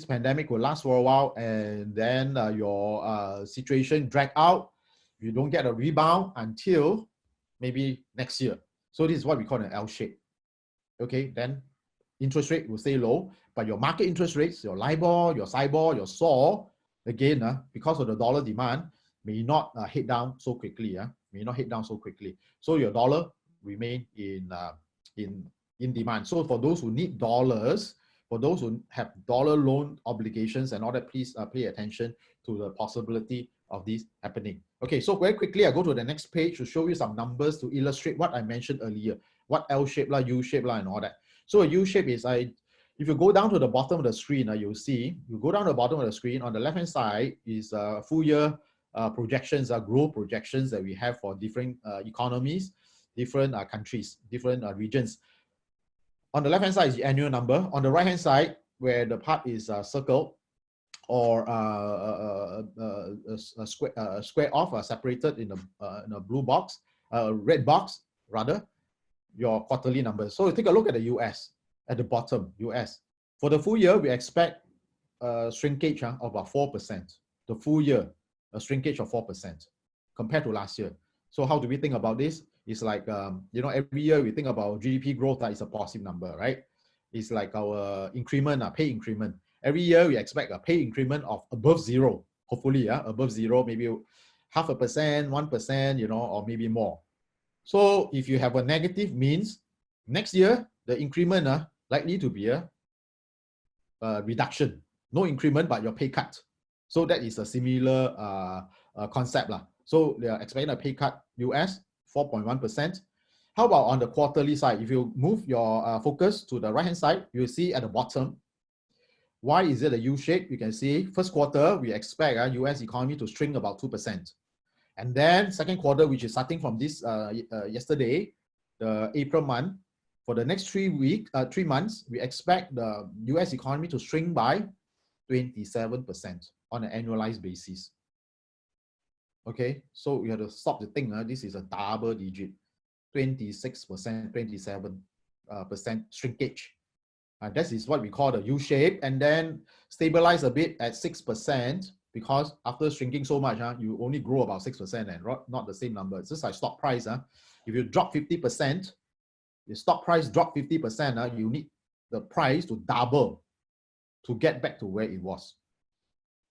pandemic will last for a while, and then your situation drag out, you don't get a rebound until maybe next year. So this is what we call an L shape. Okay, then interest rate will stay low, but your market interest rates, your LIBOR, your SIBOR, your SOR, again, because of the dollar demand, may not head down so quickly. May not head down so quickly. So your dollar remain in demand. So for those who need dollars, for those who have dollar loan obligations and all that, please pay attention to the possibility of this happening. Okay, so very quickly, I go to the next page to show you some numbers to illustrate what I mentioned earlier. What L shape, U shape, and all that. So a U shape is, if you go down to the bottom of the screen, you'll see, you go down to the bottom of the screen, on the left-hand side is full year projections, growth projections that we have for different economies, different countries, different regions. On the left-hand side is the annual number. On the right-hand side, where the part is circled or square off, separated in a blue box, red box rather, your quarterly numbers. So take a look at the US at the bottom, US. For the full year, we expect a shrinkage of about 4%. The full year, a shrinkage of 4% compared to last year. So how do we think about this? It's like, every year we think about GDP growth, it's a positive number, right? It's like our increment, pay increment. Every year we expect a pay increment of above zero, hopefully, above zero, maybe 0.5%, 1%, or maybe more. So if you have a negative, means next year, the increment likely to be a reduction. No increment, but your pay cut. So that is a similar concept. So they are expecting a pay cut, US, 4.1%. How about on the quarterly side? If you move your focus to the right-hand side, you'll see at the bottom, why is it a U shape? You can see first quarter, we expect US economy to shrink about 2%. And then second quarter, which is starting from this yesterday, the April month, for the next 3 months, we expect the US economy to shrink by 27% on an annualized basis. Okay, so we have to stop the thing. This is a double digit, 26%, 27% shrinkage. That is what we call the U shape, and then stabilize a bit at 6%, because after shrinking so much, you only grow about 6% and not the same number. It's just like stock price. If you drop 50%, the stock price drop 50%, you need the price to double to get back to where it was.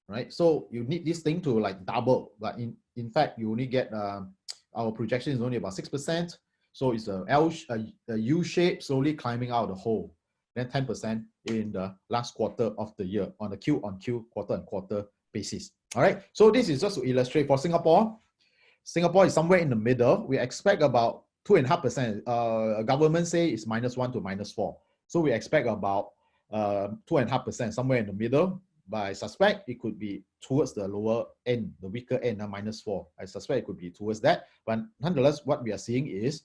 Right? So you need this thing to like double, but in fact, you only get, our projection is only about 6%. So it's a U shape slowly climbing out of the hole. Then 10% in the last quarter of the year on the Q-on-Q, quarter-on-quarter basis. All right. So this is just to illustrate for Singapore. Singapore is somewhere in the middle. We expect about 2.5%. Government say it's -1 to -4. So we expect about 2.5%, somewhere in the middle. But I suspect it could be towards the lower end, the weaker end, -4. I suspect it could be towards that. But nonetheless, what we are seeing is,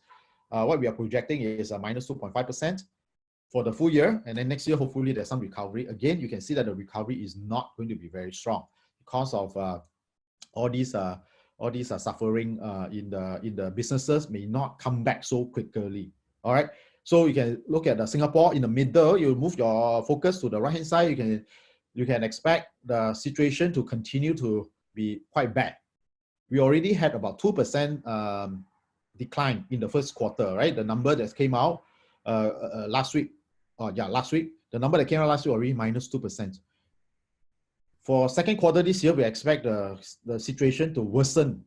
what we are projecting is a -2.5% for the full year. And then next year, hopefully there's some recovery. Again, you can see that the recovery is not going to be very strong because of all these suffering in the businesses may not come back so quickly. All right. So you can look at Singapore in the middle. You move your focus to the right-hand side. You can expect the situation to continue to be quite bad. We already had about 2% decline in the first quarter, right? The number that came out last week. Last week. The number that came out last week already -2%. For second quarter this year, we expect the situation to worsen,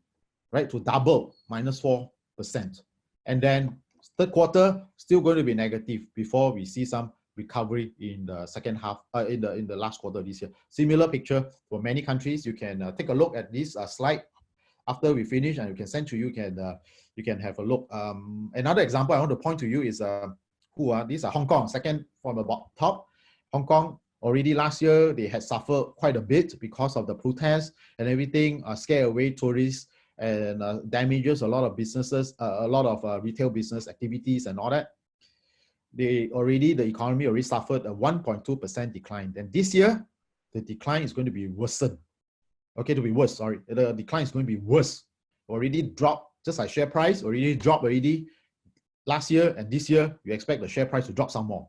right? To double, -4%. And then third quarter, still going to be negative before we see some recovery in the second half, in the last quarter this year. Similar picture for many countries. You can take a look at this slide after we finish, and you can send to you. You can have a look. Another example I want to point to you is these are Hong Kong. Second from the top, Hong Kong. Already last year, they had suffered quite a bit because of the protests and everything, scare away tourists and damages a lot of businesses, a lot of retail business activities and all that. The economy already suffered a 1.2% decline. And this year, the decline is going to be worsened. Okay, to be worse, sorry. The decline is going to be worse. Already dropped, just like share price, already dropped last year, and this year, you expect the share price to drop some more.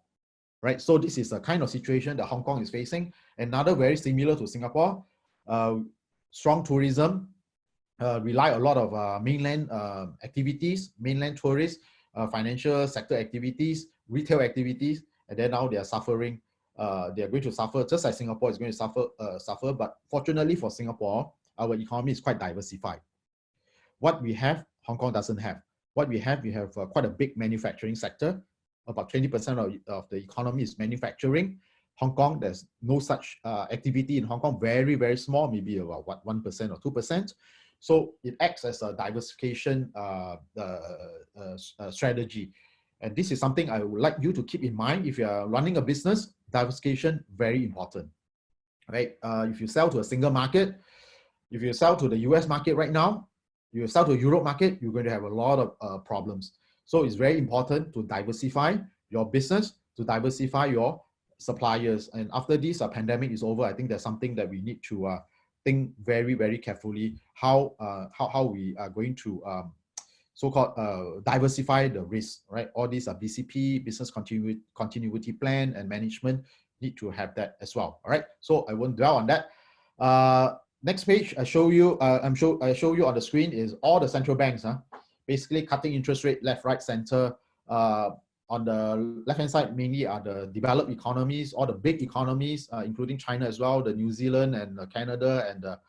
right? So this is a kind of situation that Hong Kong is facing. Another very similar to Singapore, strong tourism, rely a lot of mainland activities, mainland tourists, financial sector activities, retail activities, and then now they are suffering. They are going to suffer just as Singapore is going to suffer. But fortunately for Singapore, our economy is quite diversified. What we have, Hong Kong doesn't have. What we have quite a big manufacturing sector. About 20% of the economy is manufacturing. Hong Kong, there's no such activity in Hong Kong, very, very small, maybe about 1% or 2%. So it acts as a diversification strategy. And this is something I would like you to keep in mind. If you are running a business, diversification, very important, right? If you sell to a single market, if you sell to the US market right now, you sell to a Europe market, you're going to have a lot of problems. So it's very important to diversify your business, to diversify your suppliers. And after this pandemic is over, I think there's something that we need to think very, very carefully how we are going to so-called diversify the risk, right? All these are BCP, business continuity plan and management need to have that as well. All right. So I won't dwell on that. Next page, I show you. I show you on the screen is all the central banks, basically cutting interest rate left, right, center. On the left-hand side, mainly are the developed economies, all the big economies, including China as well, the New Zealand and Canada and the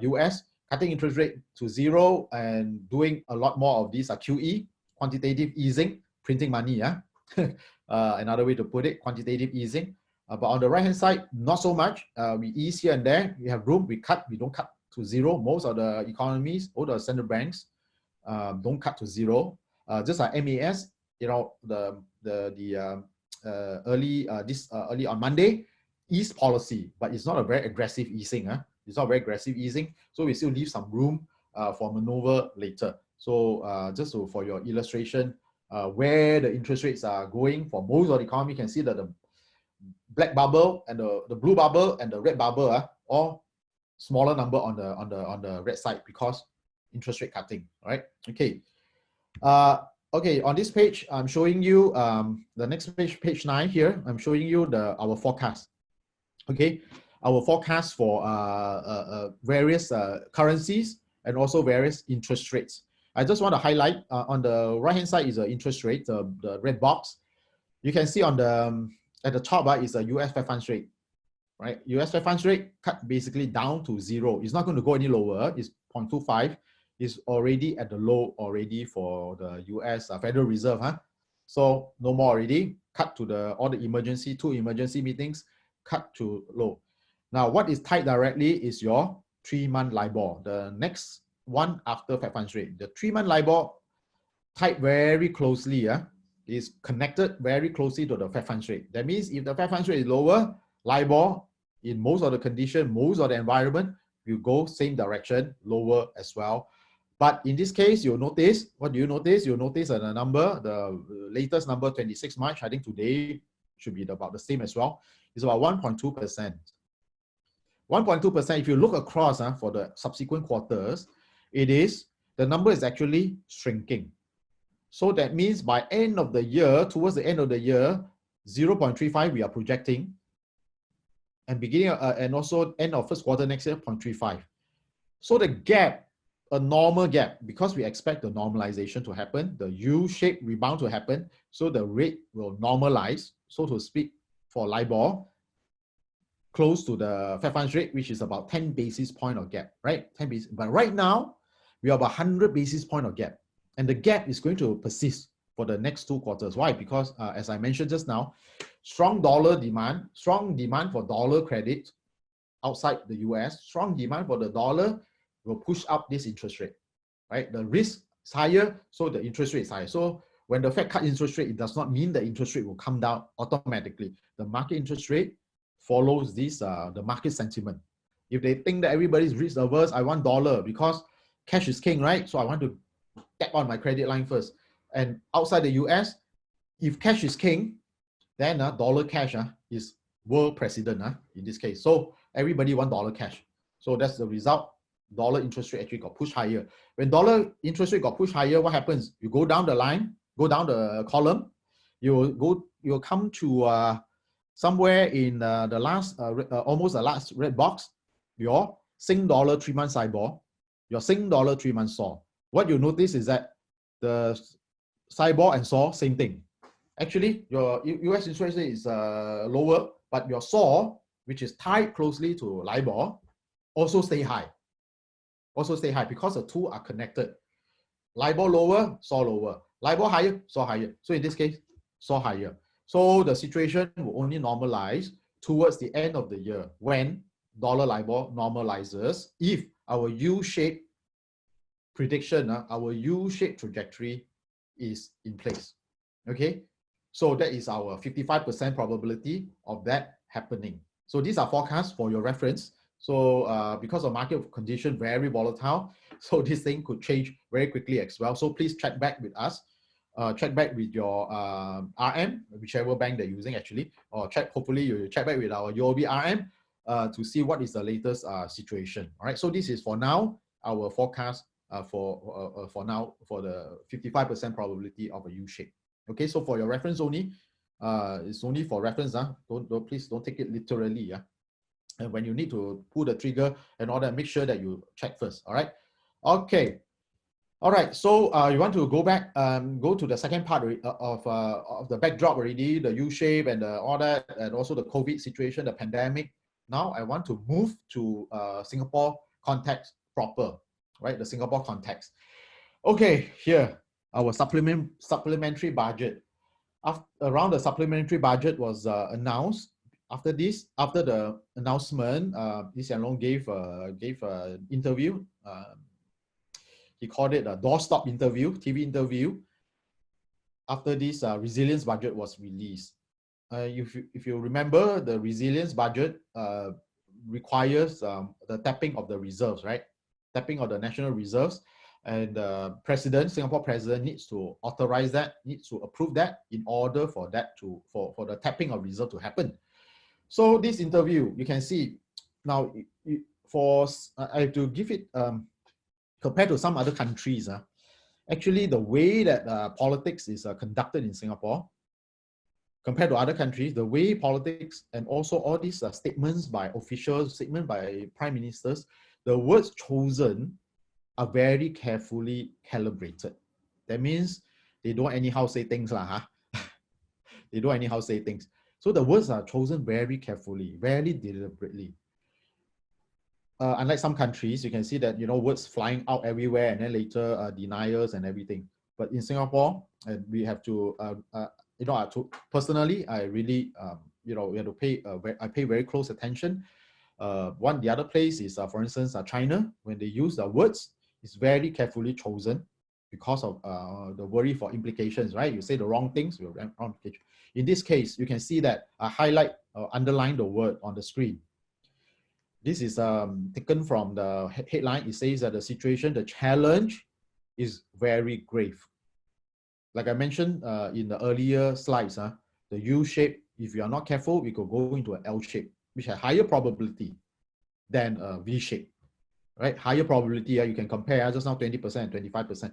US, cutting interest rate to zero and doing a lot more of these QE, quantitative easing, printing money. Another way to put it, quantitative easing. But on the right-hand side, not so much. We ease here and there. We have room. We cut. We don't cut to zero. Most of the economies, all the central banks, don't cut to zero. Just like MES, you know, early on Monday, ease policy, but it's not a very aggressive easing. It's not very aggressive easing. So we still leave some room for maneuver later. So just for your illustration, where the interest rates are going for most of the economy, you can see that the black bubble and the blue bubble and the red bubble are all smaller number on the red side because interest rate cutting. All right. Okay. Okay. On this page, I'm showing you the next page, page 9 here. I'm showing you our forecast. Okay, our forecast for various currencies and also various interest rates. I just want to highlight on the right hand side is the interest rate, the red box. You can see on the at the top is a US Fed funds rate, right? US Fed funds rate cut basically down to zero. It's not going to go any lower. It's 0.25. It's already at the low already for the US Federal Reserve. So no more already. Cut to all the two emergency meetings, cut to low. Now what is tied directly is your 3-month LIBOR, the next one after Fed funds rate. The 3-month LIBOR tied very closely. Is connected very closely to the Fed funds rate. That means if the Fed funds rate is lower, LIBOR in most of the condition, most of the environment will go same direction, lower as well. But in this case, you'll notice, what do you notice? You'll notice that the number, the latest number, 26 March, I think today should be about the same as well. It's about 1.2%. 1.2%, if you look across for the subsequent quarters, the number is actually shrinking. So that means by end of the year, towards the end of the year, 0.35 we are projecting, and beginning and also end of first quarter next year, 0.35. So the gap, a normal gap, because we expect the normalization to happen, the U-shaped rebound to happen, so the rate will normalize, so to speak, for LIBOR, close to the Fed funds rate, which is about 10 basis point of gap, right? 10 basis. But right now, we have 100 basis point of gap. And the gap is going to persist for the next 2 quarters. Why? Because as I mentioned just now, strong demand for dollar credit outside the US, strong demand for the dollar will push up this interest rate, right? The risk is higher, so the interest rate is higher. So when the Fed cut interest rate, it does not mean the interest rate will come down automatically. The market interest rate follows this, the market sentiment. If they think that everybody's risk averse, I want dollar because cash is king, right? So I want to tap on my credit line first. And outside the US, if cash is king, then dollar cash is world president in this case. So everybody want dollar cash. So that's the result. Dollar interest rate actually got pushed higher. When dollar interest rate got pushed higher, what happens? You go down the line, go down the column. you'll come to somewhere in the last, almost the last red box, your Sing dollar 3-month SIBOR, your Sing dollar 3-month SOR. What you notice is that the SIBOR and SOR, same thing. Actually, your US interest rate is lower, but your SOR, which is tied closely to LIBOR, also stay high. Also stay high because the two are connected. LIBOR lower, SOR lower. LIBOR higher, SOR higher. So in this case, SOR higher. So the situation will only normalize towards the end of the year when dollar LIBOR normalizes if our U-shaped prediction, our U-shaped trajectory is in place. Okay, so that is our 55% probability of that happening. So these are forecasts for your reference. So because of market condition very volatile, so this thing could change very quickly as well. So please check back with us, check back with your RM, whichever bank they're using actually, or hopefully you check back with our UOB RM to see what is the latest situation. All right, so this is for now our forecast for now for the 55% probability of a U shape. Okay, so for your reference only, it's only for reference. Please don't take it literally. Yeah. And when you need to pull the trigger and all that, make sure that you check first. All right. Okay. All right. So you want to go back, go to the second part of the backdrop already, the U shape and all that, and also the COVID situation, the pandemic. Now I want to move to Singapore context proper, right? The Singapore context. Okay, here our supplementary budget. Around the supplementary budget was announced. After the announcement, Lee Hsien Loong gave an interview. He called it a doorstop interview, TV interview. After this resilience budget was released. If you remember, the resilience budget requires the tapping of the reserves, right? Tapping of the national reserves. And the Singapore president needs to authorize that, needs to approve that in order for that for the tapping of reserve to happen. So this interview, you can see now I have to give it compared to some other countries. Actually, the way that politics is conducted in Singapore, compared to other countries, the way politics and also all these statements by officials, statements by prime ministers, the words chosen are very carefully calibrated. That means they don't anyhow say things. They don't anyhow say things. So the words are chosen very carefully, very deliberately. Unlike some countries, you can see that, words flying out everywhere and then later denials and everything. But in Singapore, we have to, personally, I really, we have to pay, I pay very close attention. The other place is, for instance, China. When they use the words, it's very carefully chosen because of the worry for implications, right? You say the wrong things, you're wrong implications. In this case, you can see that I highlight, underline the word on the screen. This is taken from the headline. It says that the challenge is very grave. Like I mentioned in the earlier slides, the U shape, if you are not careful, we could go into an L shape, which has higher probability than a V shape, right? Higher probability, you can compare just now 20% and 25%.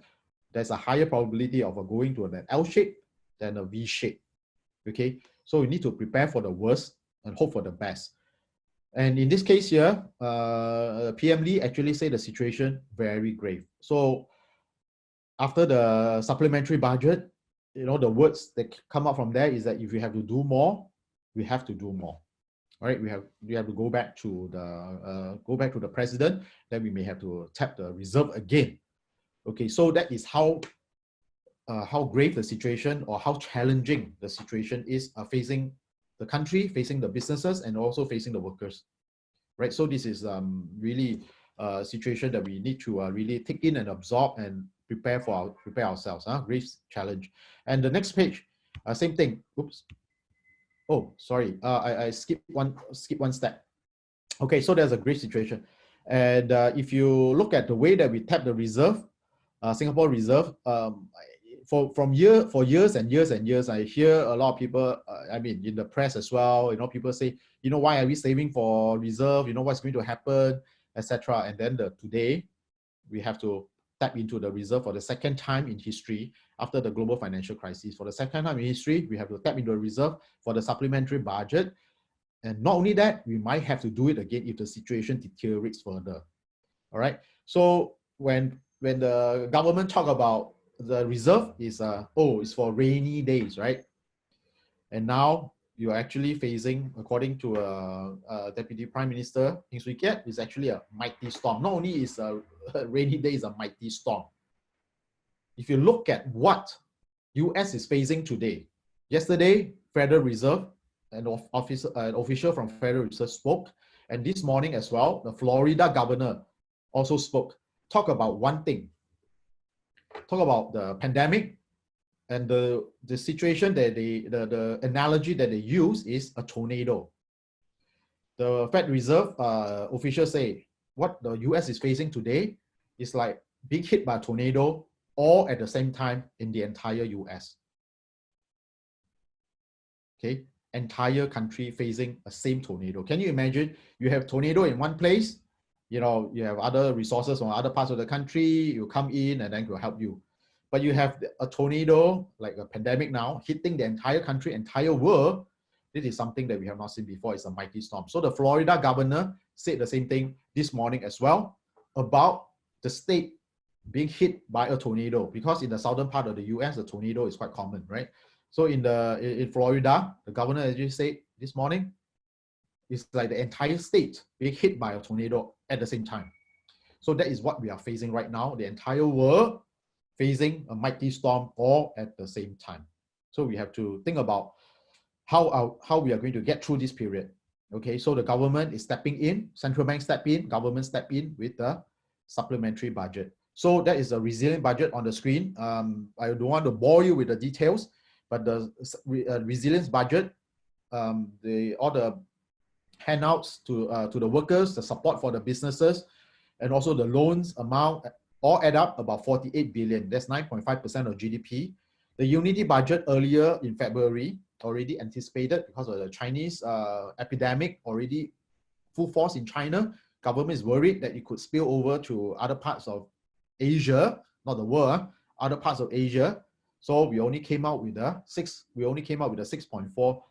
There's a higher probability of going to an L shape than a V shape, okay? So you need to prepare for the worst and hope for the best. And in this case here, PM Lee actually said the situation very grave. So after the supplementary budget, the words that come out from there is that if we have to do more, we have to do more. All right, we have to go back to the president. Then we may have to tap the reserve again. Okay, so that is how grave the situation or how challenging the situation is facing the country, facing the businesses, and also facing the workers, right? So this is really a situation that we need to really take in and absorb and prepare ourselves. Grave challenge. And the next page, same thing. Oops. Oh, sorry. I skipped one step. Okay, so there's a grave situation, and if you look at the way that we tap the reserve, Singapore Reserve, for years and years and years, I hear a lot of people, in the press as well, people say, why are we saving for reserve? What's going to happen, etc. And then today, we have to tap into the reserve for the second time in history after the global financial crisis. For the second time in history, we have to tap into the reserve for the supplementary budget. And not only that, we might have to do it again if the situation deteriorates further. All right. So when the government talk about the reserve is it's for rainy days, right? And now you're actually facing, according to Deputy Prime Minister Heng Swee Keat, is actually a mighty storm. Not only is a rainy day, is a mighty storm. If you look at what US is facing today, yesterday Federal Reserve, an official from Federal Reserve spoke, and this morning as well, the Florida governor also spoke. Talk about one thing. Talk about the pandemic, and the situation that the analogy that they use is a tornado. The Fed Reserve officials say what the US is facing today is like being hit by a tornado all at the same time in the entire US. Okay, entire country facing a same tornado. Can you imagine? You have tornado in one place, you know, you have other resources from other parts of the country, you come in and then will help you. But you have a tornado, like a pandemic now, hitting the entire country, entire world. This is something that we have not seen before. It's a mighty storm. So the Florida governor said the same thing this morning as well about the state being hit by a tornado, because in the southern part of the US, the tornado is quite common, right? So in Florida, the governor actually said this morning, it's like the entire state being hit by a tornado at the same time. So that is what we are facing right now. The entire world facing a mighty storm all at the same time. So we have to think about how we are going to get through this period. Okay, so the government is stepping in, central bank step in, government step in with the supplementary budget. So that is a resilient budget on the screen. I don't want to bore you with the details, but the resilience budget, all the handouts to the workers, the support for the businesses, and also the loans amount all add up about 48 billion. That's 9.5% of GDP. The unity budget earlier in February already anticipated because of the Chinese epidemic already full force in China. Government is worried that it could spill over to other parts of Asia, not the world, other parts of Asia. So we only came out with a 6.4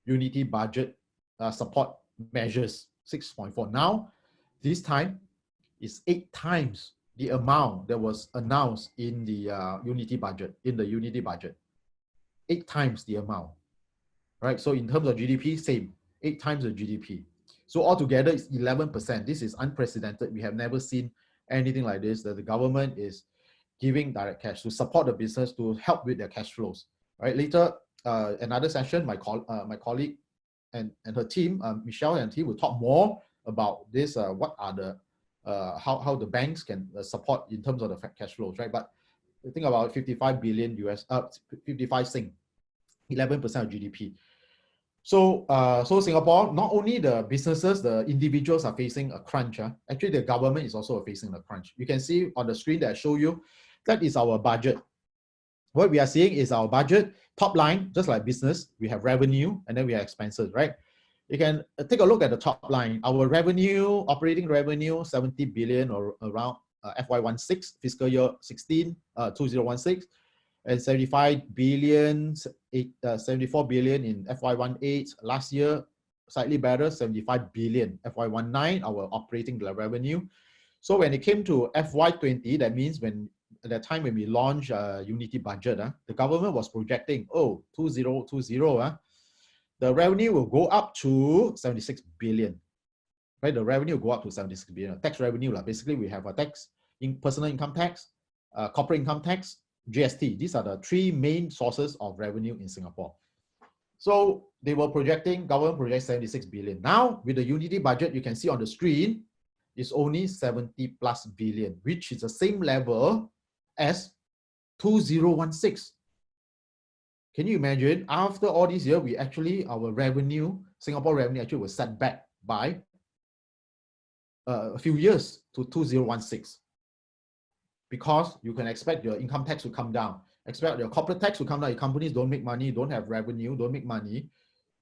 unity budget support measures, 6.4. Now, this time is 8 times the amount that was announced in the unity budget, 8 times the amount, right? So in terms of GDP, same, 8 times the GDP. So altogether, it's 11%. This is unprecedented. We have never seen anything like this, that the government is giving direct cash to support the business, to help with their cash flows, right? Later, another session, my colleague and her team, Michelle and team will talk more about this, what are the how the banks can support in terms of the cash flows, right? But think about 55 billion US, 55 Sing, 11% of GDP. So, so Singapore, not only the businesses, the individuals are facing a crunch. Actually, the government is also facing a crunch. You can see on the screen that I show you, that is our budget. What we are seeing is our budget, top line, just like business, we have revenue and then we have expenses, right? You can take a look at the top line. Our revenue, operating revenue, 70 billion or around FY16, fiscal year 16, 2016, and 75 billion, 74 billion in FY18. Last year, slightly better, 75 billion. FY19, our operating revenue. So when it came to FY20, that means when at the time when we launched Unity budget, the government was projecting, 2020, the revenue will go up to 76 billion. Right, the revenue will go up to 76 billion. Tax revenue, basically we have a tax, personal income tax, corporate income tax, GST. These are the 3 main sources of revenue in Singapore. So they were projecting, government projects 76 billion. Now with the Unity budget, you can see on the screen, it's only 70 plus billion, which is the same level as 2016. Can you imagine? After all these years, we actually, our revenue, Singapore revenue actually was set back by a few years to 2016. Because you can expect your income tax to come down, expect your corporate tax to come down. If companies don't make money, don't have revenue, don't make money,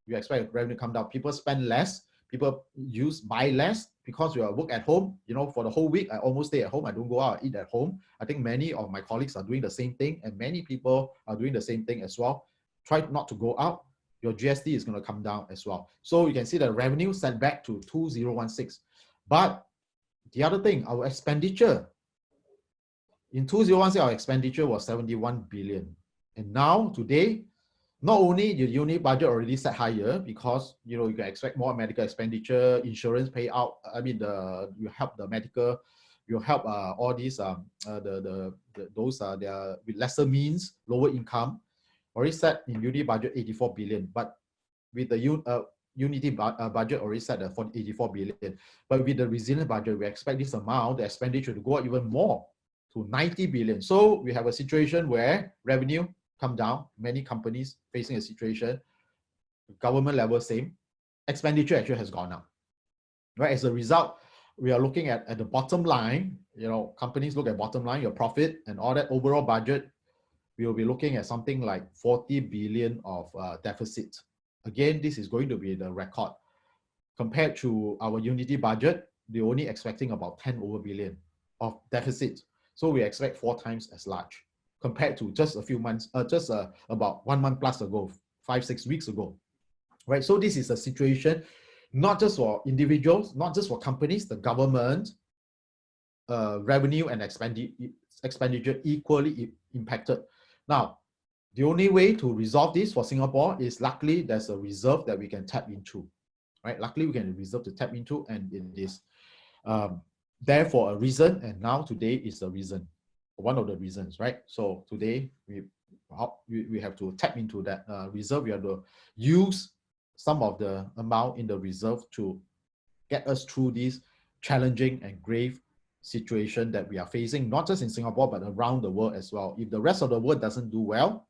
you expect revenue to come down. People spend less, People buy less because we are work at home. You know, for the whole week, I almost stay at home. I don't go out, eat at home. I think many of my colleagues are doing the same thing, and many people are doing the same thing as well. Try not to go out. Your GST is going to come down as well. So you can see the revenue set back to 2016. But the other thing, our expenditure, in 2016, our expenditure was 71 billion. And now, today, not only the unit budget already set higher because, you know, you can expect more medical expenditure, insurance payout. I mean, you help the medical, you help all these, those they are with lesser means, lower income, already set in unit budget 84 billion. But with the unity budget already set at 84 billion. But with the resilient budget, we expect this amount, the expenditure, to go up even more to 90 billion. So we have a situation where revenue come down, many companies facing a situation, government level same, expenditure actually has gone up. Right? As a result, we are looking at the bottom line, you know, companies look at bottom line, your profit and all that overall budget, we will be looking at something like 40 billion of deficit. Again, this is going to be the record. Compared to our unity budget, they're only expecting about 10 over billion of deficit. So we expect 4 times as large compared to just a few months, about 1 month plus ago, 5-6 weeks ago, right? So this is a situation, not just for individuals, not just for companies, the government, revenue and expenditure equally impacted. Now, the only way to resolve this for Singapore is luckily there's a reserve that we can tap into, right? Luckily we can reserve to tap into, and it is there for a reason, and now today is the reason, one of the reasons, right? So today we have to tap into that reserve. We have to use some of the amount in the reserve to get us through this challenging and grave situation that we are facing, not just in Singapore, but around the world as well. If the rest of the world doesn't do well,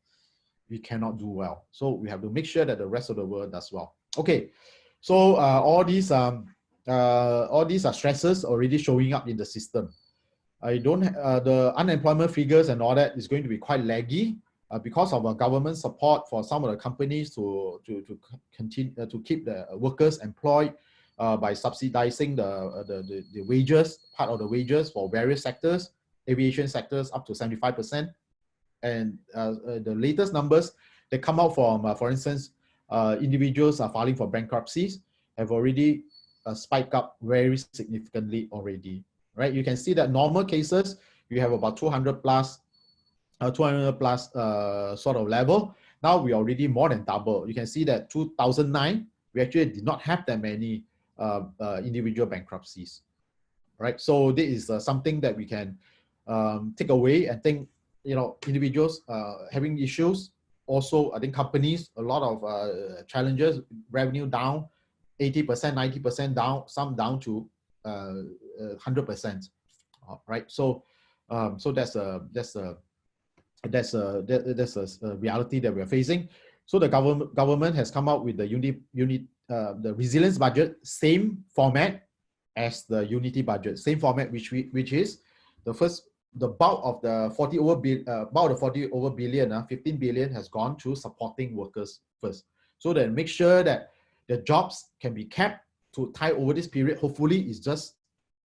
we cannot do well. So we have to make sure that the rest of the world does well. Okay, so all these are stresses already showing up in the system. I don't the unemployment figures and all that is going to be quite laggy because of our government support for some of the companies to continue to keep the workers employed by subsidizing the wages, part of the wages for various sectors, aviation sectors up to 75%. And the latest numbers that come out from, for instance, individuals are filing for bankruptcies have already spiked up very significantly already, right? You can see that normal cases, you have about 200 plus sort of level. Now we already more than double. You can see that 2009, we actually did not have that many individual bankruptcies, right? So this is something that we can take away and think, you know, individuals having issues. Also, I think companies, a lot of challenges, revenue down, 80%, 90% down, some down to 100%, right? So, so that's a reality that we're facing. So the government has come out with the the resilience budget, same format as the unity budget, same format, which is the bulk of the 40 over billion, 15 billion has gone to supporting workers first. So that make sure that the jobs can be kept to tide over this period. Hopefully it's just,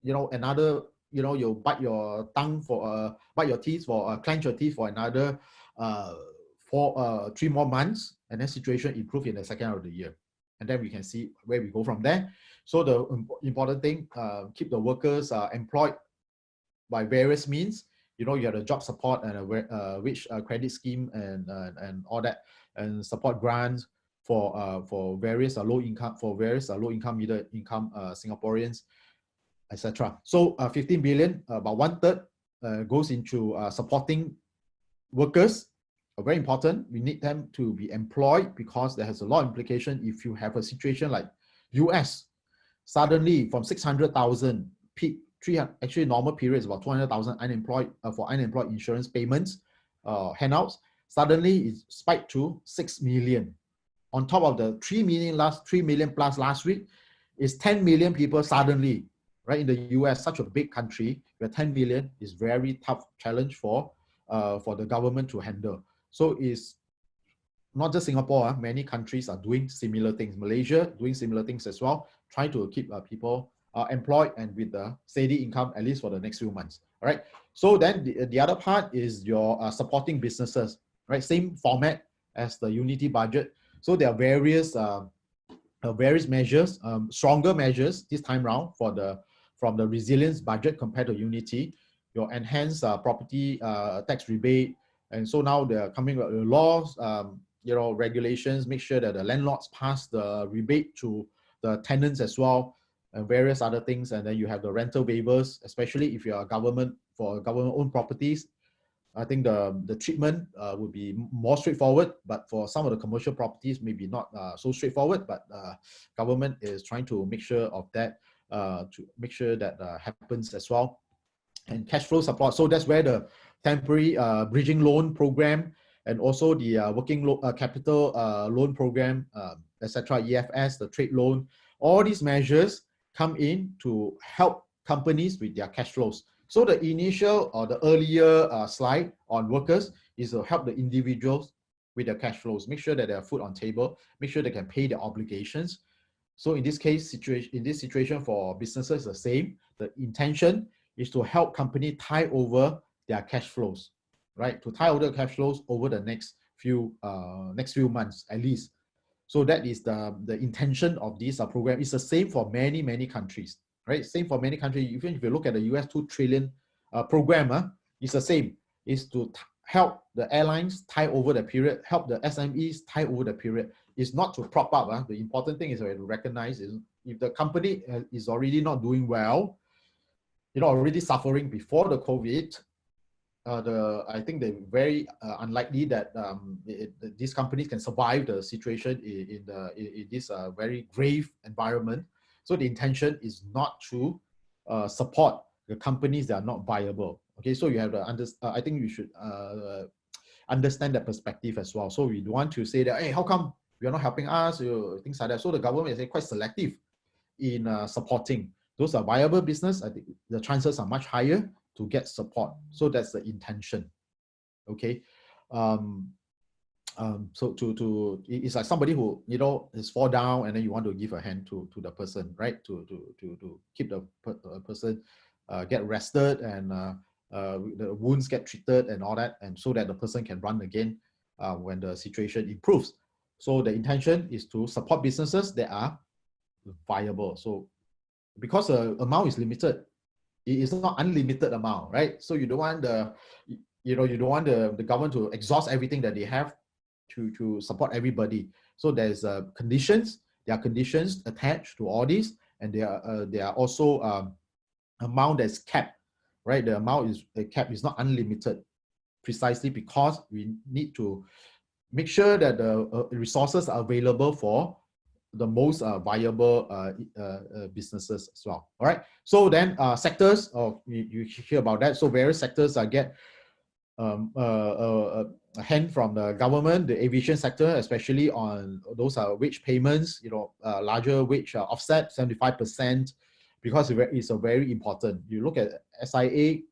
you know, another, you know, you bite your tongue for, bite your teeth for, clench your teeth for another 3 more months, and then situation improve in the second half of the year. And then we can see where we go from there. So the important thing, keep the workers employed by various means. You know, you have the job support and a wage credit scheme and all that, and support grants for various low income, middle income Singaporeans, etc. So 15 billion, about 1/3 goes into supporting workers. Very important. We need them to be employed because there has a lot of implication. If you have a situation like US, suddenly from 600,000 peak, actually normal period is about 200,000 unemployed for unemployed insurance payments, handouts. Suddenly it spiked to 6 million. On top of the 3 million plus last week, is 10 million people suddenly, right? In the US, such a big country, where 10 million is very tough challenge for the government to handle. So it's not just Singapore, many countries are doing similar things. Malaysia doing similar things as well, trying to keep people employed and with a steady income, at least for the next few months. All right. So then the other part is your supporting businesses, right? Same format as the Unity budget. So there are various measures, stronger measures this time round from the resilience budget compared to Unity. Your enhanced property tax rebate, and so now they're coming with laws, regulations, make sure that the landlords pass the rebate to the tenants as well, and various other things. And then you have the rental waivers, especially if you're a government owned properties. I think the treatment would be more straightforward, but for some of the commercial properties, maybe not so straightforward, but government is trying to make sure of that, to make sure that happens as well. And cash flow support. So that's where the temporary bridging loan program and also the working capital loan program, etc., EFS, the trade loan, all these measures come in to help companies with their cash flows. So the initial or the earlier slide on workers is to help the individuals with their cash flows, make sure that they have food on table, make sure they can pay their obligations. So in this case, in this situation for businesses, the same. The intention is to help company tie over their cash flows, right? To tie over the cash flows over the next few months at least. So that is the intention of this program. It's the same for many countries, right? Same for many countries. Even if you look at the US $2 trillion program, it's the same. It's to help the airlines tie over the period, help the SMEs tie over the period. It's not to prop up. The important thing is to recognize is if the company is already not doing well, already suffering before the COVID, I think they're very unlikely that these companies can survive the situation in this very grave environment. So the intention is not to support the companies that are not viable. Okay, so you have to I think you should understand that perspective as well. So we don't want to say that, hey, how come you're not helping us, things like that. So the government is quite selective in supporting. Those are viable business. I think the chances are much higher to get support. So that's the intention. Okay. So it's like somebody who is fall down and then you want to give a hand to the person, right? To keep the person get rested and the wounds get treated and all that, and so that the person can run again when the situation improves. So the intention is to support businesses that are viable. So because the amount is limited, it is not unlimited amount, right? So you don't want the government to exhaust everything that they have to support everybody. So there's conditions. There are conditions attached to all these, and there are also amount that's capped, right? The amount is capped, is not unlimited, precisely because we need to make sure that the resources are available for the most viable businesses as well. All right. So then sectors, you hear about that. So various sectors get a hand from the government, the aviation sector, especially on those wage payments, larger wage offset, 75%, because it's a very important. You look at SIA,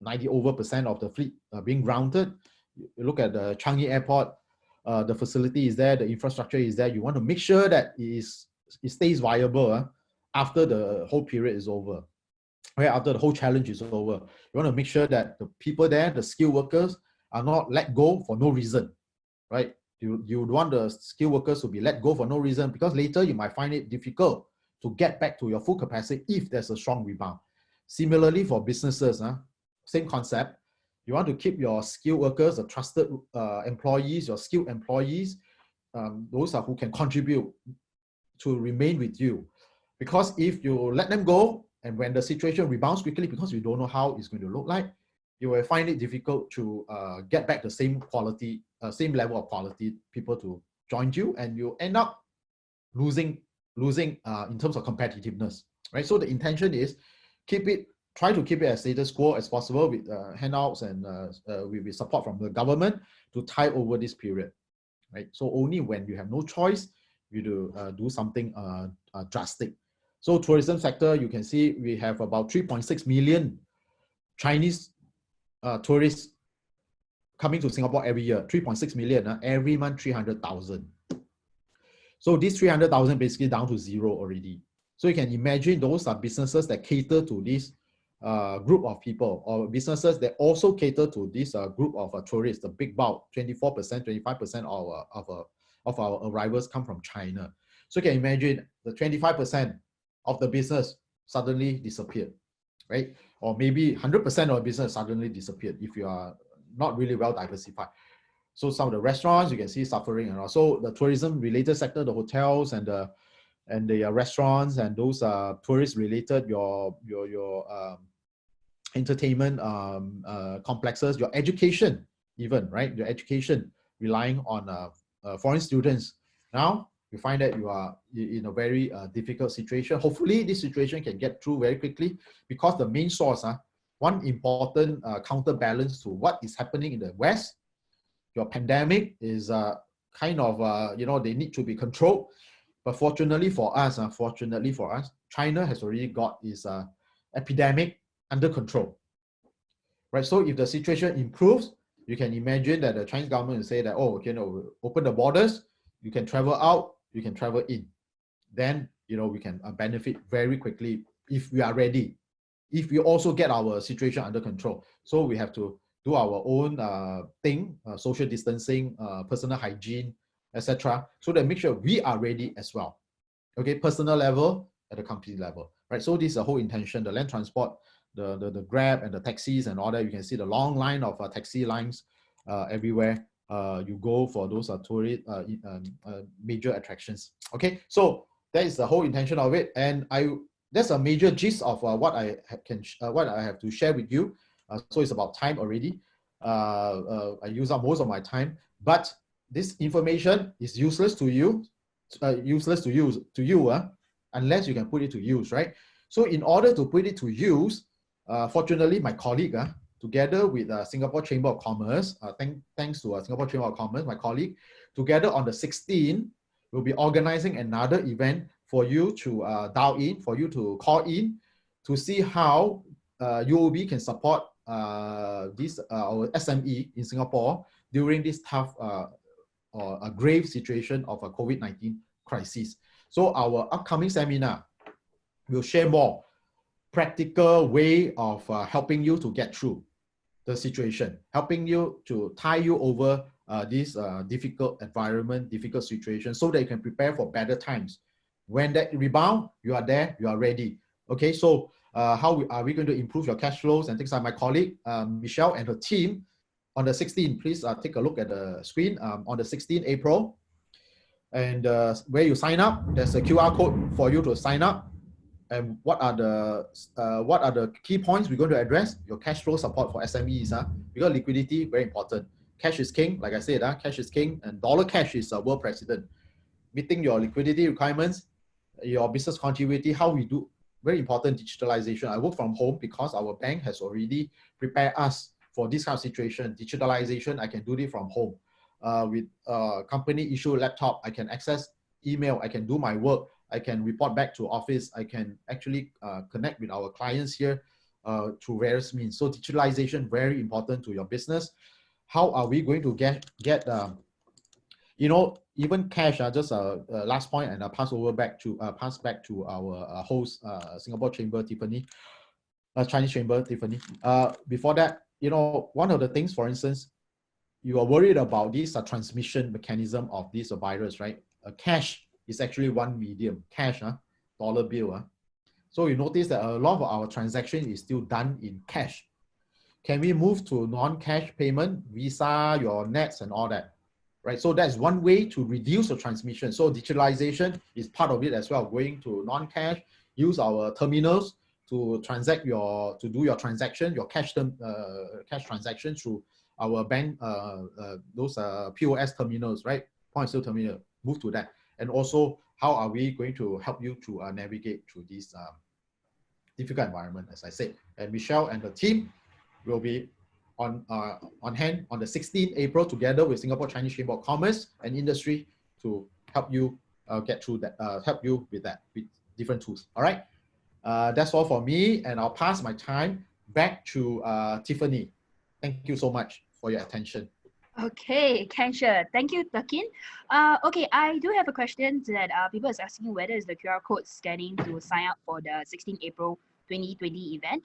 90% of the fleet being grounded. You look at the Changi Airport, the facility is there, the infrastructure is there. You want to make sure that it stays viable after the whole period is over, right? After the whole challenge is over. You want to make sure that the people there, the skilled workers, are not let go for no reason, right? You want the skilled workers to be let go for no reason, because later you might find it difficult to get back to your full capacity if there's a strong rebound. Similarly for businesses, same concept. You want to keep your skilled workers, the trusted employees, your skilled employees, those are who can contribute to remain with you. Because if you let them go, and when the situation rebounds quickly, because you don't know how it's going to look like, you will find it difficult to get back the same quality, same level of quality people to join you, and you end up losing in terms of competitiveness, right? So the intention is try to keep it as status quo as possible with handouts and with support from the government to tie over this period, right? So only when you have no choice, you do something drastic. So tourism sector, you can see we have about 3.6 million Chinese tourists coming to Singapore every year, 3.6 million, every month 300,000. So this 300,000 basically down to zero already. So you can imagine those are businesses that cater to this group of people, or businesses that also cater to this group of tourists, the big bulk, 24%, 25% of our arrivals come from China. So you can imagine the 25% of the business suddenly disappeared, right? Or maybe 100% of the business suddenly disappeared if you are not really well diversified. So some of the restaurants you can see suffering, and also the tourism related sector, the hotels and the restaurants and those tourist related, your entertainment complexes, your education even, right? Your education relying on foreign students. Now you find that you are in a very difficult situation. Hopefully this situation can get through very quickly, because the main source, one important counterbalance to what is happening in the West, your pandemic is kind of, they need to be controlled. But fortunately for us, China has already got its epidemic under control, right? So if the situation improves, you can imagine that the Chinese government will say that, oh, open the borders, you can travel out, you can travel in. Then, we can benefit very quickly if we are ready, if we also get our situation under control. So we have to do our own thing, social distancing, personal hygiene, etc., so that make sure we are ready as well. Okay, personal level, at the company level, right? So this is the whole intention. The land transport, the Grab and the taxis and all that. You can see the long line of taxi lines everywhere. You go for those tourist major attractions. Okay, so that is the whole intention of it, and that's a major gist of what I have to share with you. So it's about time already. I use up most of my time, but this information is useless to you, unless you can put it to use, right? So in order to put it to use, fortunately, my colleague, together with Singapore Chamber of Commerce, thanks to Singapore Chamber of Commerce, my colleague, together on the 16th, we'll be organizing another event for you to dial in, for you to call in, to see how UOB can support this our SME in Singapore during this tough or a grave situation of a COVID-19 crisis. So our upcoming seminar will share more practical way of helping you to get through the situation, helping you to tie you over this difficult environment, difficult situation, so that you can prepare for better times. When that rebound, you are there, you are ready. Okay, so how are we going to improve your cash flows and things like my colleague, Michelle and her team, on the 16th, please take a look at the screen on the 16th April. And where you sign up, there's a QR code for you to sign up. And what are the key points we're going to address? Your cash flow support for SMEs, because liquidity very important. Cash is king, like I said, cash is king, and dollar cash is world president. Meeting your liquidity requirements, your business continuity, how we do, very important, digitalization. I work from home because our bank has already prepared us for this kind of situation. Digitalization, I can do it from home. With company issue laptop, I can access email, I can do my work, I can report back to office, I can actually connect with our clients here through various means. So digitalization, very important to your business. How are we going to get even cash, just last point, and I'll pass back to our host, Singapore Chamber, Tiffany, Chinese Chamber, Tiffany. Before that, one of the things, for instance, you are worried about this transmission mechanism of this virus, right? Cash is actually one medium, cash, dollar bill. So you notice that a lot of our transaction is still done in cash. Can we move to non-cash payment, Visa, your nets and all that, right? So that's one way to reduce the transmission. So digitalization is part of it as well, going to non-cash, use our terminals to do your transaction, your cash transaction through our bank, those POS terminals, right? Point of sale terminal, move to that. And also, how are we going to help you to navigate through this difficult environment, as I said. And Michelle and the team will be on hand on the 16th April together with Singapore Chinese Chamber of Commerce and Industry to help you get through that, help you with that, with different tools. All right, that's all for me, and I'll pass my time back to Tiffany. Thank you so much for your attention. Okay, can sure. Thank you, Takin. Okay, I do have a question that people is asking whether is the QR code scanning to sign up for the 16 April 2020 event.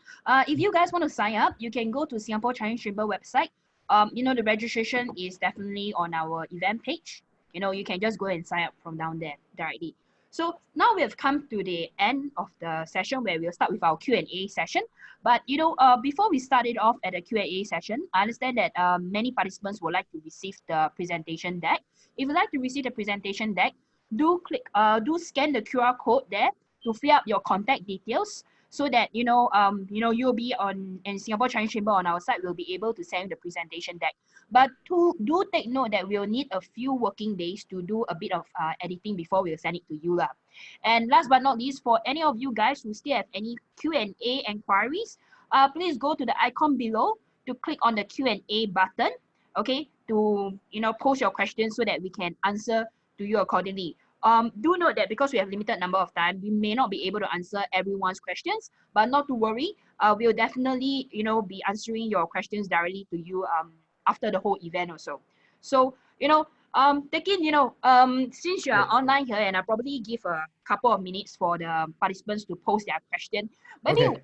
If you guys want to sign up, you can go to Singapore Chinese Chamber website. The registration is definitely on our event page. You can just go and sign up from down there directly. So now we have come to the end of the session where we'll start with our Q&A session. But before we started off at the Q&A session, I understand that many participants would like to receive the presentation deck. If you'd like to receive the presentation deck, do scan the QR code there to fill up your contact details so that UOB on and Singapore Chinese Chamber on our side will be able to send you the presentation deck. But do take note that we'll need a few working days to do a bit of editing before we'll send it to you lah. And last but not least, for any of you guys who still have any Q&A enquiries, please go to the icon below to click on the Q&A button, okay, to post your questions so that we can answer to you accordingly. Do note that because we have limited number of time, we may not be able to answer everyone's questions, but not to worry. We'll definitely be answering your questions directly to you after the whole event also. So Tekin, since you are online here, and I'll probably give a couple of minutes for the participants to post their question. Maybe Okay.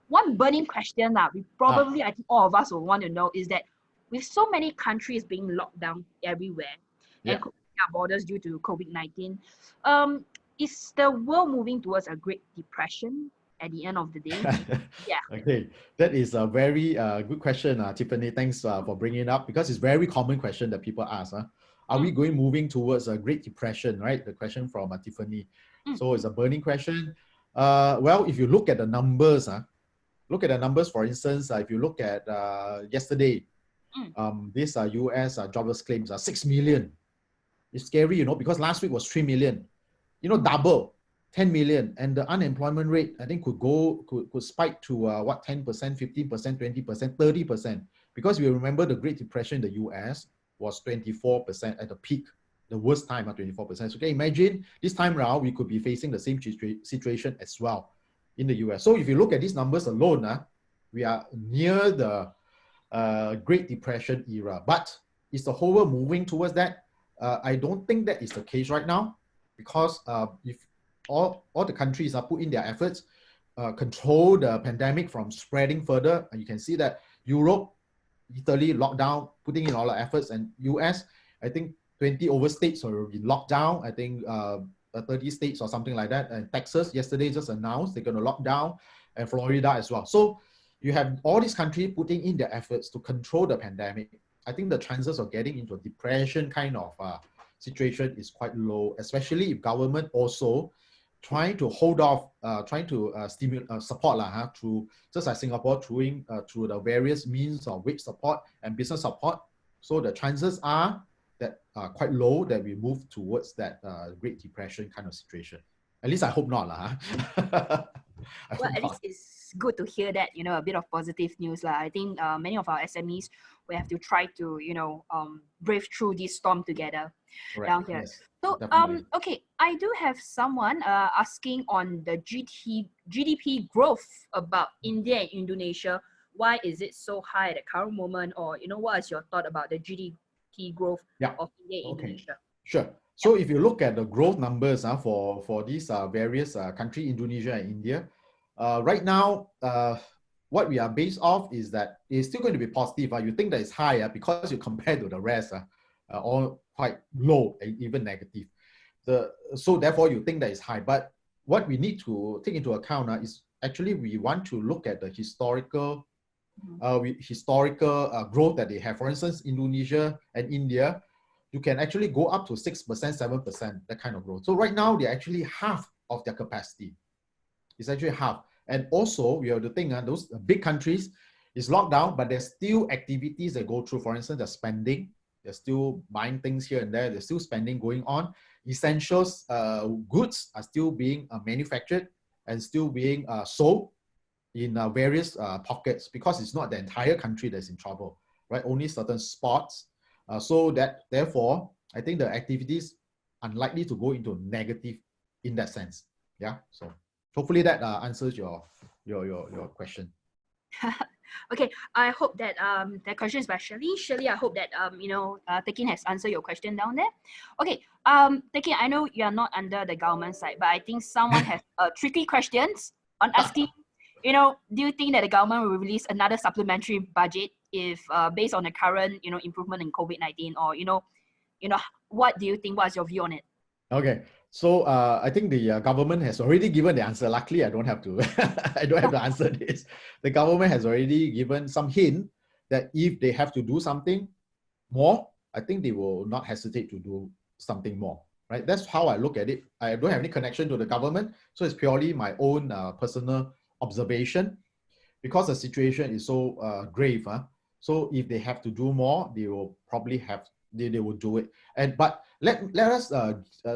one burning question that we probably, I think all of us will want to know is that with so many countries being locked down everywhere and closing our borders due to COVID-19, is the world moving towards a Great Depression at the end of the day? Yeah. Okay, that is a very good question, Tiffany. Thanks for bringing it up because it's a very common question that people ask. Are we moving towards a Great Depression, right? The question from Tiffany. So it's a burning question. Well, if you look at the numbers, for instance, if you look at yesterday, this US jobless claims are 6 million. It's scary, because last week was 3 million. Double. 10 million, and the unemployment rate I think could spike to 10%, 15%, 20%, 30%, because we remember the Great Depression in the US was 24% at the peak, the worst time at 24%. So okay, imagine this time around we could be facing the same situation as well in the US. So if you look at these numbers alone, we are near the Great Depression era. But is the whole world moving towards that? I don't think that is the case right now, because if all the countries are put in their efforts, control the pandemic from spreading further. And you can see that Europe, Italy locked down, putting in all the efforts, and US, I think 20 over states are already locked down. I think 30 states or something like that. And Texas yesterday just announced they're going to lock down, and Florida as well. So you have all these countries putting in their efforts to control the pandemic. I think the chances of getting into a depression kind of situation is quite low, especially if government also trying to hold off, trying to support through, just like Singapore, through the various means of wage support and business support. So the chances are that quite low that we move towards that Great Depression kind of situation. At least I hope not. Well, at least it's good to hear that, a bit of positive news. I think many of our SMEs will have to try to, brave through this storm together. Correct. Down here. Yes, so, okay, I do have someone asking on the GDP growth about India and Indonesia. Why is it so high at the current moment? Or, what is your thought about the GDP growth of India and Indonesia? Sure. So if you look at the growth numbers for these various countries, Indonesia and India, right now, what we are based off is that it's still going to be positive. You think that it's higher because you compare to the rest, all quite low and even negative. So therefore, you think that it's high. But what we need to take into account is actually we want to look at the historical growth that they have. For instance, Indonesia and India, you can actually go up to 6%, 7%, that kind of growth. So right now, they're actually half of their capacity. It's actually half. And also, we have to think those big countries is locked down, but there's still activities that go through. For instance, they're spending. They're still buying things here and there. There's still spending going on. Essentials goods are still being manufactured and still being sold in various pockets, because it's not the entire country that's in trouble, right? Only certain spots. So that therefore, I think the activities unlikely to go into negative in that sense. Yeah. So hopefully that answers your question. Okay, I hope that that question is by Shirley. Shirley, I hope that Tekin has answered your question down there. Okay, Tekin, I know you are not under the government side, but I think someone has tricky questions on asking. Do you think that the government will release another supplementary budget if based on the current improvement in COVID-19, or what do you think? What's your view on it? Okay, so I think the government has already given the answer. Luckily, I don't have to. I don't have to answer this. The government has already given some hint that if they have to do something more, I think they will not hesitate to do something more. Right? That's how I look at it. I don't have any connection to the government, so it's purely my own personal observation. Because the situation is so grave. So if they have to do more, they will probably have. They will do it. But let us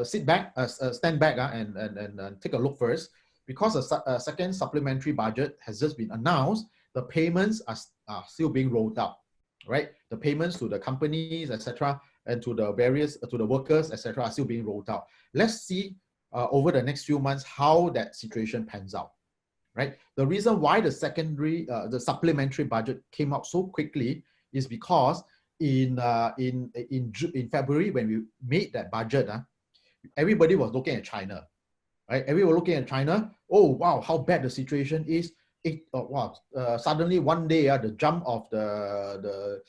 stand back and take a look first, because a second supplementary budget has just been announced. The payments are still being rolled out, right? The payments to the companies, etc., and to the various to the workers, etc., are still being rolled out. Let's see over the next few months how that situation pans out, right? The reason why the supplementary budget came out so quickly is because in February, when we made that budget, everybody was looking at China, right? Everyone looking at China. Oh wow, how bad the situation is! Suddenly one day, the jump of the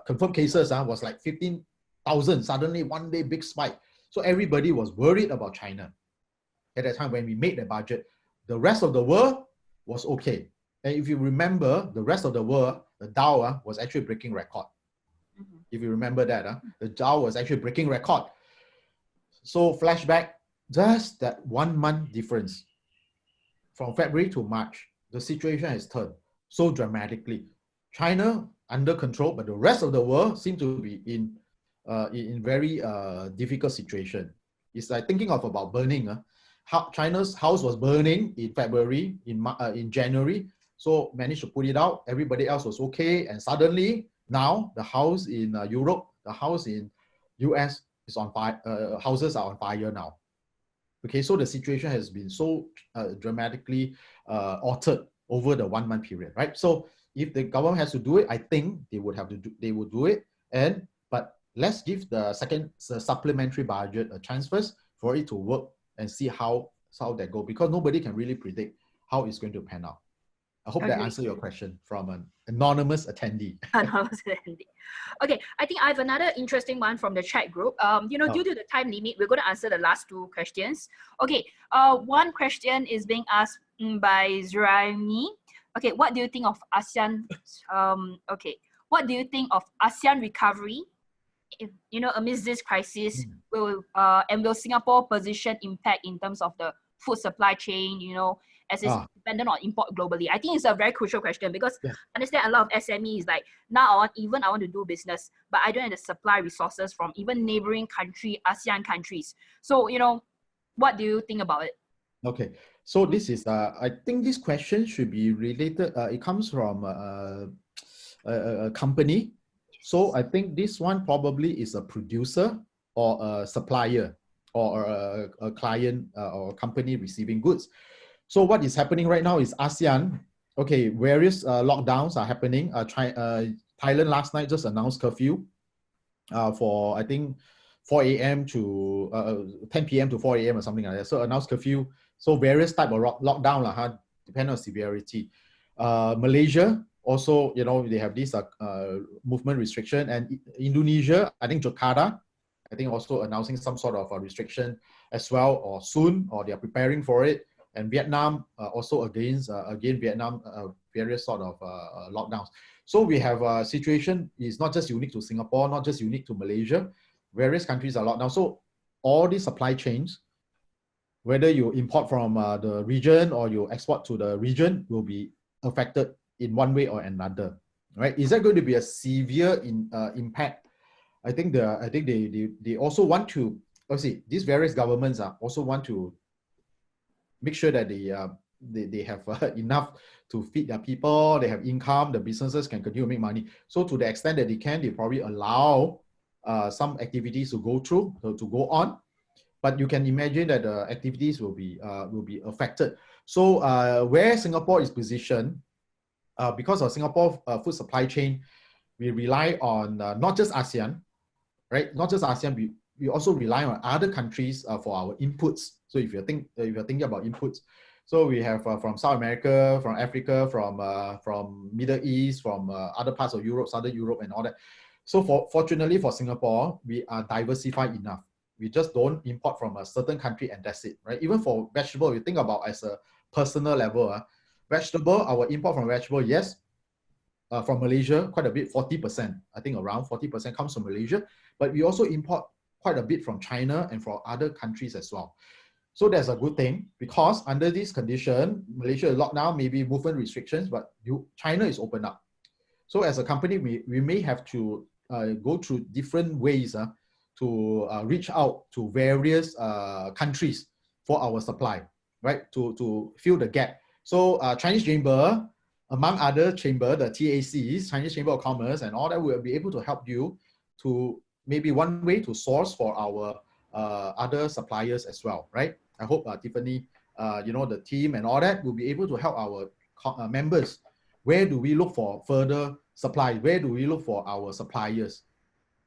confirmed cases was like 15,000. Suddenly one day, big spike. So everybody was worried about China at that time when we made the budget. The rest of the world was okay. And if you remember, the rest of the world, the Dow was actually breaking record. If you remember that, the Dow was actually breaking record. So flashback, just that 1 month difference from February to March, the situation has turned so dramatically. China under control, but the rest of the world seemed to be in very difficult situation. It's like thinking of about burning. How China's house was burning in February, in January, so managed to put it out. Everybody else was okay, and suddenly now the house in Europe, the house in US is on fire. Houses are on fire now. Okay, so the situation has been so dramatically altered over the 1 month period, right? So if the government has to do it, I think they would have to do. They would do it, but let's give the supplementary budget a chance first for it to work and see how that goes, because nobody can really predict how it's going to pan out. I hope that answers your question from an anonymous attendee. Anonymous attendee. Okay, I think I have another interesting one from the chat group. Due to the time limit, we're going to answer the last two questions. Okay, one question is being asked by Zuraimi. Okay, what do you think of ASEAN? What do you think of ASEAN recovery? Amidst this crisis, will Singapore position impact in terms of the food supply chain, as it's dependent on import globally? I think it's a very crucial question, because I understand a lot of SMEs like, now I want to do business, but I don't have the supply resources from even neighboring ASEAN countries. So, what do you think about it? Okay, so this is, I think this question should be related, it comes from a company. So I think this one probably is a producer or a supplier or a client or a company receiving goods. So what is happening right now is ASEAN, okay, various lockdowns are happening. Thailand last night just announced curfew for, I think, 4 a.m. to 10 p.m. to 4 a.m. or something like that. So announced curfew. So various type of lockdown, depending on severity. Malaysia also, they have this movement restriction, and Indonesia, I think Jakarta, I think also announcing some sort of a restriction as well, or soon, or they are preparing for it. And Vietnam also again Vietnam, various sort of lockdowns. So we have a situation is not just unique to Singapore, not just unique to Malaysia. Various countries are locked down. So all these supply chains, whether you import from the region or you export to the region, will be affected in one way or another, right? Is that going to be a severe impact? I think they also want to, these various governments also want to make sure that they have enough to feed their people, they have income, the businesses can continue to make money. So to the extent that they can, they probably allow some activities to go on. But you can imagine that the activities will be affected. So where Singapore is positioned, because of Singapore food supply chain, we rely on not just ASEAN, right? Not just ASEAN, we also rely on other countries for our inputs. So if you're thinking about inputs, so we have from South America, from Africa, from Middle East, from other parts of Europe, Southern Europe, and all that. So fortunately for Singapore, we are diversified enough. We just don't import from a certain country and that's it, right? Even for vegetable, you think about as a personal level, vegetable, our import from vegetable, yes, from Malaysia, quite a bit, 40%, I think around 40% comes from Malaysia, but we also import quite a bit from China and from other countries as well. So that's a good thing because under this condition, Malaysia is locked down, maybe movement restrictions, but China is open up. So as a company, we may have to go through different ways to reach out to various countries for our supply, right? To fill the gap. So Chinese Chamber, among other chamber, the TACs, Chinese Chamber of Commerce and all that will be able to help you to maybe one way to source for our other suppliers as well, right? I hope Tiffany, the team and all that will be able to help our members. Where do we look for further supply? Where do we look for our suppliers?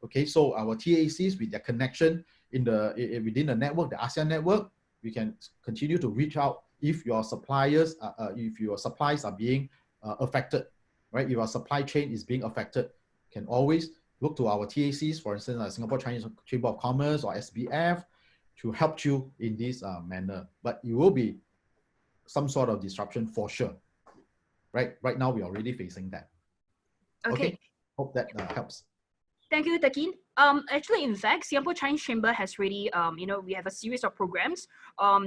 Okay, so our TACs with their connection within the network, the ASEAN network, we can continue to reach out if your suppliers, if your supplies are being affected, right? If our supply chain is being affected, can always look to our TACs, for instance, Singapore Chinese Chamber of Commerce or SBF, to help you in this manner. But it will be some sort of disruption for sure. Right now, we are already facing that. Okay. Hope that helps. Thank you, Tekin. Actually, in fact, Singapore Chinese Chamber has really, we have a series of programs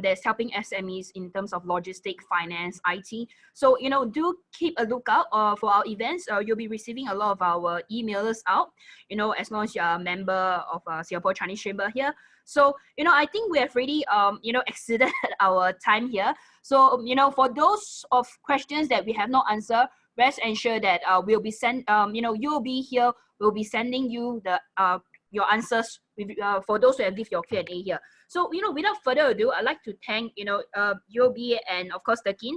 that's helping SMEs in terms of logistics, finance, IT. So, do keep a lookout for our events. You'll be receiving a lot of our emailers out, as long as you're a member of Singapore Chinese Chamber here. So, I think we have really, exceeded our time here. So, for those of questions that we have not answered, rest assured that we'll be UOB here will be sending you the your answers for those who have give your Q&A here. So without further ado, I'd like to thank UOB and of course Tekin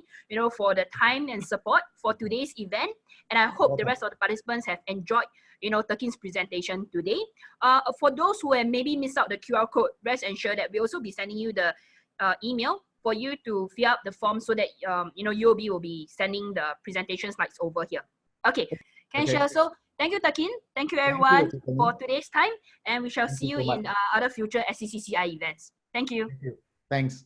for the time and support for today's event, and I hope the rest of the participants have enjoyed Tekin's presentation today. For those who have maybe missed out the QR code, rest assured that we'll also be sending you the email for you to fill out the form so that UOB will be sending the presentation slides over here. Okay, share. So thank you, Tekin. Thank you, everyone, for today's time, and we shall see you in other future SCCCI events. Thank you. Thanks.